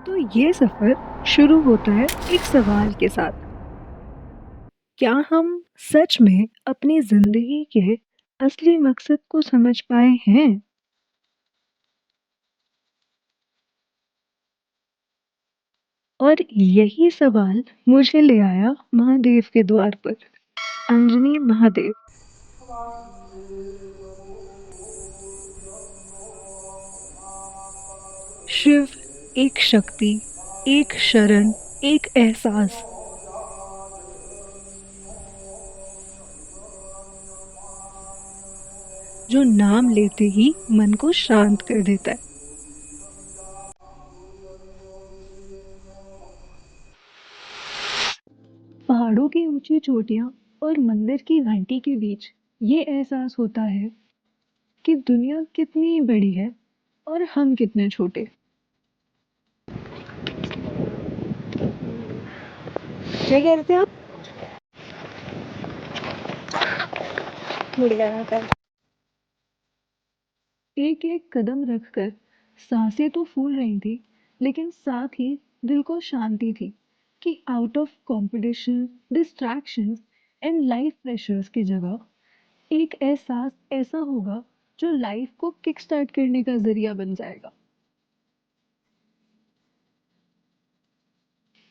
तो ये सफ़र शुरू होता है एक सवाल के साथ। क्या हम सच में अपनी ज़िंदगी के असली मकसद को समझ पाए हैं? और यही सवाल मुझे ले आया महादेव के द्वार पर। अंजनी महादेव, शिव, एक शक्ति, एक शरण, एक एहसास। जो नाम लेते ही मन को शांत कर देता है। पहाड़ों की ऊंची चोटियां और मंदिर की घंटी के बीच ये एहसास होता है कि दुनिया कितनी बड़ी है और हम कितने छोटे। क्या कह रहे थे आप? मुड़िया कर। एक एक कदम रखकर सांसें तो फूल रही थी, लेकिन साथ ही दिल को शांति थी कि out of competition, distractions and life pressures की जगह एक एहसास ऐसा होगा जो लाइफ को किक स्टार्ट करने का जरिया बन जाएगा।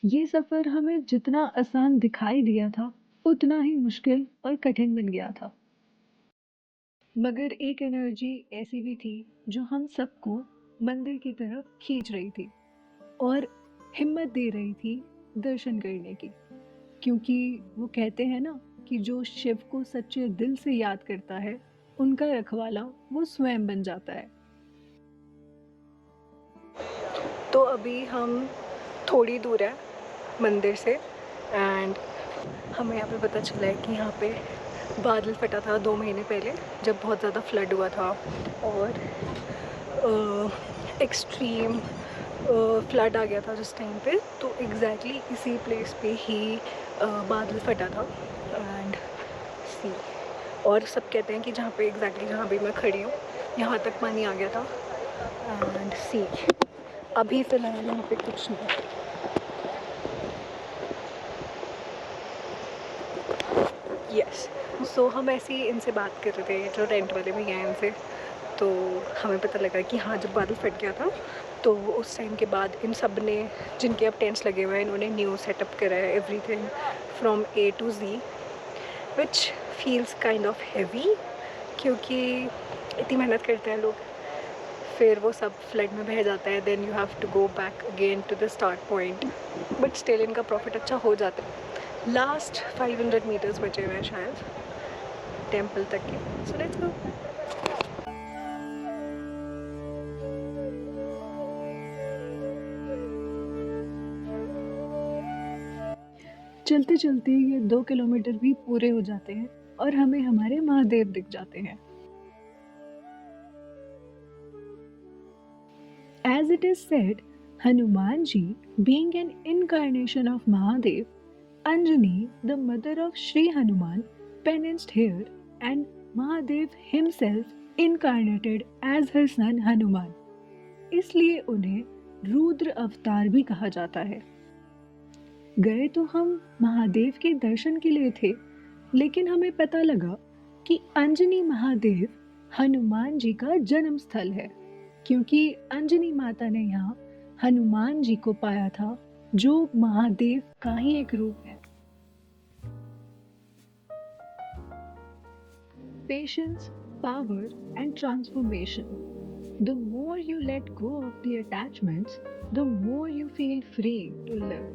ये सफर हमें जितना आसान दिखाई दिया था, उतना ही मुश्किल और कठिन बन गया था। मगर एक एनर्जी ऐसी भी थी जो हम सबको मंदिर की तरफ खींच रही थी और हिम्मत दे रही थी दर्शन करने की। क्योंकि वो कहते हैं ना कि जो शिव को सच्चे दिल से याद करता है, उनका रखवाला वो स्वयं बन जाता है। तो अभी हम थोड़ी दूर है मंदिर से, एंड हमें यहाँ पे पता चला है कि यहाँ पे बादल फटा था 2 महीने पहले, जब बहुत ज़्यादा फ्लड हुआ था और एक्सट्रीम फ्लड आ गया था जिस टाइम पे। तो एग्जैक्टली इसी प्लेस पे ही बादल फटा था। एंड सी, और सब कहते हैं कि जहाँ पे एग्जैक्टली जहाँ भी मैं खड़ी हूँ, यहाँ तक पानी आ गया था। एंड सी, अभी फ़िलहाल यहाँ पे कुछ नहीं है। यस, सो हम ऐसे ही इनसे बात कर रहे थे, जो रेंट वाले भैया हैं इनसे। तो हमें पता लगा कि हाँ, जब बादल फट गया था तो उस टाइम के बाद इन सब ने, जिनके अब टेंट्स लगे हुए हैं, इन्होंने न्यू सेटअप करा है everything from A to G, which feels kind of heavy, क्योंकि इतनी मेहनत करते हैं लोग, फिर वो सब फ्लड में बह जाता है, then you have to go back again to the start point. But still इनका प्रॉफिट अच्छा हो जाता है। लास्ट 500 मीटर्स बचे हुए हैं शायद टेम्पल तक के। So let's go. चलते चलते ये 2 किलोमीटर भी पूरे हो जाते हैं और हमें हमारे महादेव दिख जाते हैं। As it is said, Hanumanji, being an incarnation of Mahadev, Anjani, the mother of Sri Hanuman, penenced here, and Mahadev himself incarnated as her son Hanuman. इसलिए उन्हें रुद्र अवतार भी कहा जाता है। गए तो हम महादेव के दर्शन के लिए थे, लेकिन हमें पता लगा कि अंजनी महादेव हनुमान जी का जन्म स्थल है, क्योंकि अंजनी माता ने यहाँ हनुमान जी को पाया था, जो महादेव का ही एक रूप है। Patience, power and transformation. The more you let go of the attachments, the more you feel free to live.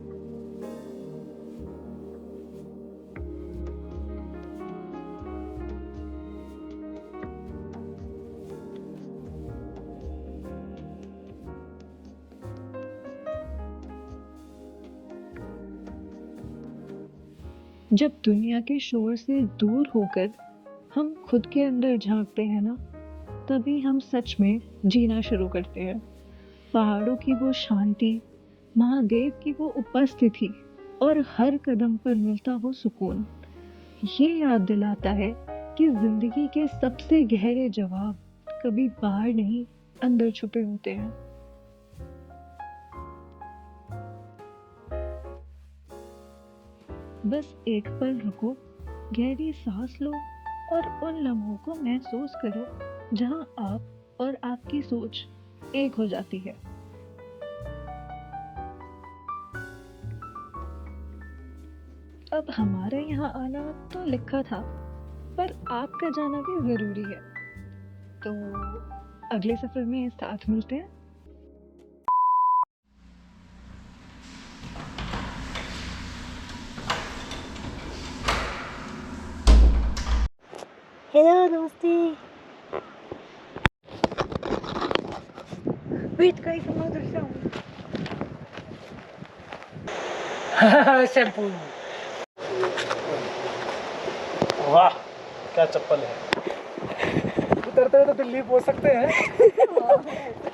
जब दुनिया के शोर से दूर होकर हम खुद के अंदर झांकते हैं ना, तभी हम सच में जीना शुरू करते हैं। पहाड़ों की वो शांति, महादेव की वो उपस्थिति और हर कदम पर मिलता वो सुकून, ये याद दिलाता है कि जिंदगी के सबसे गहरे जवाब कभी बाहर नहीं, अंदर छुपे होते हैं। बस एक पल रुको, गहरी सांस लो और उन लम्हों को महसूस करो जहां आप और आपकी सोच एक हो जाती है। अब हमारे यहाँ आना तो लिखा था, पर आपका जाना भी ज़रूरी है। तो अगले सफ़र में साथ मिलते हैं। हेलो दोस्ती। वेट गाइस, मैं उधर से आऊँ। शैम्पू। वाह क्या चप्पल है। उतरते हुए तो दिल्ली पहुंच सकते हैं।